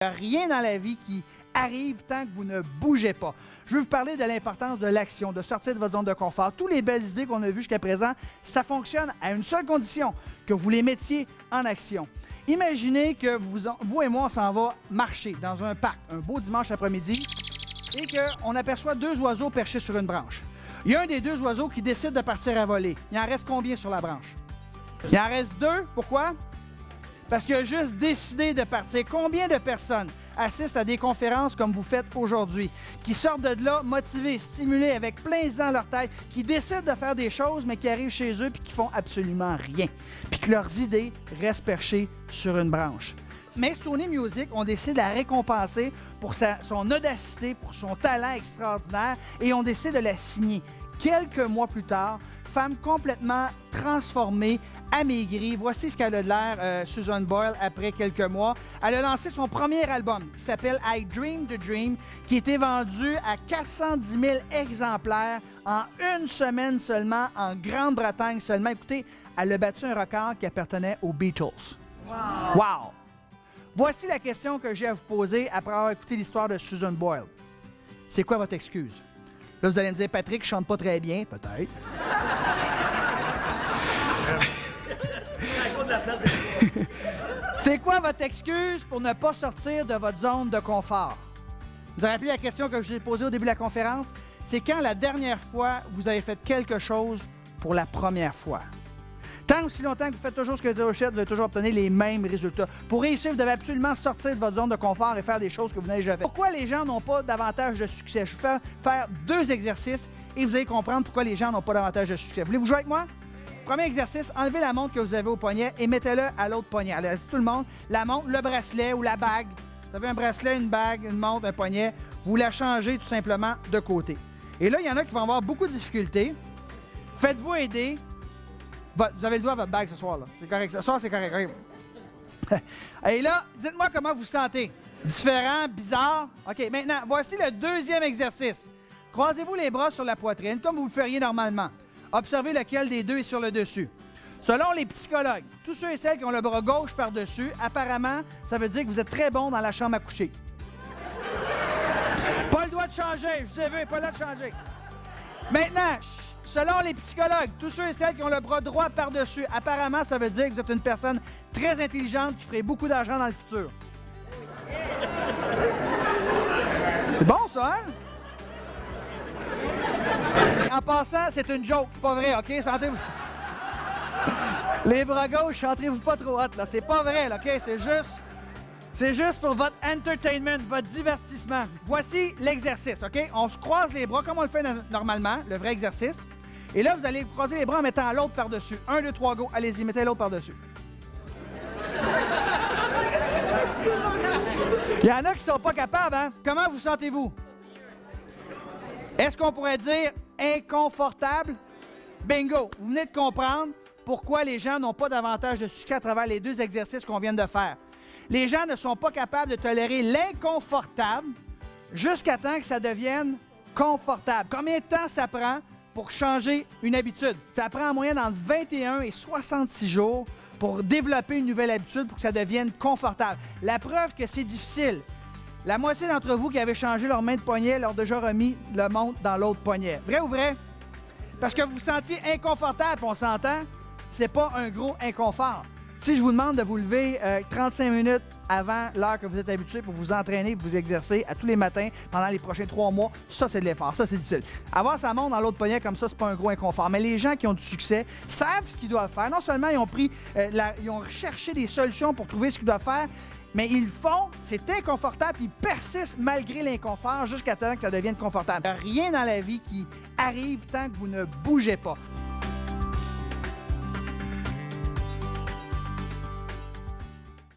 Il n'y a rien dans la vie qui arrive tant que vous ne bougez pas. Je veux vous parler de l'importance de l'action, de sortir de votre zone de confort. Toutes les belles idées qu'on a vues jusqu'à présent, ça fonctionne à une seule condition, que vous les mettiez en action. Imaginez que vous et moi, on s'en va marcher dans un parc, un beau dimanche après-midi, et qu'on aperçoit deux oiseaux perchés sur une branche. Il y a un des deux oiseaux qui décide de partir à voler. Il en reste combien sur la branche? Il en reste deux. Pourquoi? Parce qu'il a juste décidé de partir. Combien de personnes assistent à des conférences comme vous faites aujourd'hui, qui sortent de là motivés, stimulés, avec plein dans leur tête, qui décident de faire des choses, mais qui arrivent chez eux et qui font absolument rien, puis que leurs idées restent perchées sur une branche. Mais Sony Music, on décide de la récompenser pour son audacité, pour son talent extraordinaire, et on décide de la signer. Quelques mois plus tard, femme complètement transformée, amaigrie. Voici ce qu'elle a de l'air, Susan Boyle, après quelques mois. Elle a lancé son premier album qui s'appelle I Dream the Dream, qui a été vendu à 410 000 exemplaires en une semaine seulement, en Grande-Bretagne seulement. Écoutez, elle a battu un record qui appartenait aux Beatles. Wow! Wow! Voici la question que j'ai à vous poser après avoir écouté l'histoire de Susan Boyle. C'est quoi votre excuse? Là, vous allez me dire, Patrick, je chante pas très bien. Peut-être. C'est quoi votre excuse pour ne pas sortir de votre zone de confort? Vous avez rappelé la question que je vous ai posée au début de la conférence? C'est quand la dernière fois vous avez fait quelque chose pour la première fois? Tant aussi longtemps que vous faites toujours ce que vous faites, vous allez toujours obtenir les mêmes résultats. Pour réussir, vous devez absolument sortir de votre zone de confort et faire des choses que vous n'avez jamais faites. Pourquoi les gens n'ont pas davantage de succès? Je vais faire deux exercices et vous allez comprendre pourquoi les gens n'ont pas davantage de succès. Voulez-vous jouer avec moi? Premier exercice, enlevez la montre que vous avez au poignet et mettez-le à l'autre poignet. Allez, tout le monde, la montre, le bracelet ou la bague. Vous avez un bracelet, une bague, une montre, un poignet. Vous la changez tout simplement de côté. Et là, il y en a qui vont avoir beaucoup de difficultés. Faites-vous aider. Vous avez le doigt à votre bague ce soir, là. C'est correct. Ce soir, c'est correct. Et là, dites-moi comment vous vous sentez. Différent, bizarre. OK, maintenant, voici le deuxième exercice. Croisez-vous les bras sur la poitrine, comme vous le feriez normalement. Observez lequel des deux est sur le dessus. Selon les psychologues, tous ceux et celles qui ont le bras gauche par-dessus, apparemment, ça veut dire que vous êtes très bon dans la chambre à coucher. Pas le droit de changer. Je vous ai vu, pas le droit de changer. Maintenant, selon les psychologues, tous ceux et celles qui ont le bras droit par-dessus, apparemment, ça veut dire que vous êtes une personne très intelligente qui ferait beaucoup d'argent dans le futur. C'est bon, ça, hein? En passant, c'est une joke, c'est pas vrai, OK? Sentez-vous. Les bras gauche, centrez-vous pas trop hot, là. C'est pas vrai, là, OK? C'est juste pour votre entertainment, votre divertissement. Voici l'exercice, OK? On se croise les bras comme on le fait normalement, le vrai exercice. Et là, vous allez croiser les bras en mettant l'autre par-dessus. 1, 2, 3, go. Allez-y, mettez l'autre par-dessus. Il y en a qui ne sont pas capables, hein? Comment vous sentez-vous? Est-ce qu'on pourrait dire inconfortable? Bingo! Vous venez de comprendre pourquoi les gens n'ont pas davantage de succès à travers les deux exercices qu'on vient de faire. Les gens ne sont pas capables de tolérer l'inconfortable jusqu'à temps que ça devienne confortable. Combien de temps ça prend pour changer une habitude? Ça prend en moyenne entre 21 et 66 jours pour développer une nouvelle habitude pour que ça devienne confortable. La preuve que c'est difficile. La moitié d'entre vous qui avez changé leur main de poignet leur ont déjà remis le montre dans l'autre poignet. Vrai ou vrai? Parce que vous vous sentiez inconfortable, on s'entend, c'est pas un gros inconfort. Si je vous demande de vous lever 35 minutes avant l'heure que vous êtes habitué pour vous entraîner, pour vous exercer à tous les matins pendant les prochains 3 mois, ça, c'est de l'effort. Ça, c'est difficile. Avoir sa montre dans l'autre poignet comme ça, c'est pas un gros inconfort. Mais les gens qui ont du succès savent ce qu'ils doivent faire. Non seulement ils ont recherché des solutions pour trouver ce qu'ils doivent faire, mais ils le font, c'est inconfortable, puis ils persistent malgré l'inconfort jusqu'à temps que ça devienne confortable. Il n'y a rien dans la vie qui arrive tant que vous ne bougez pas.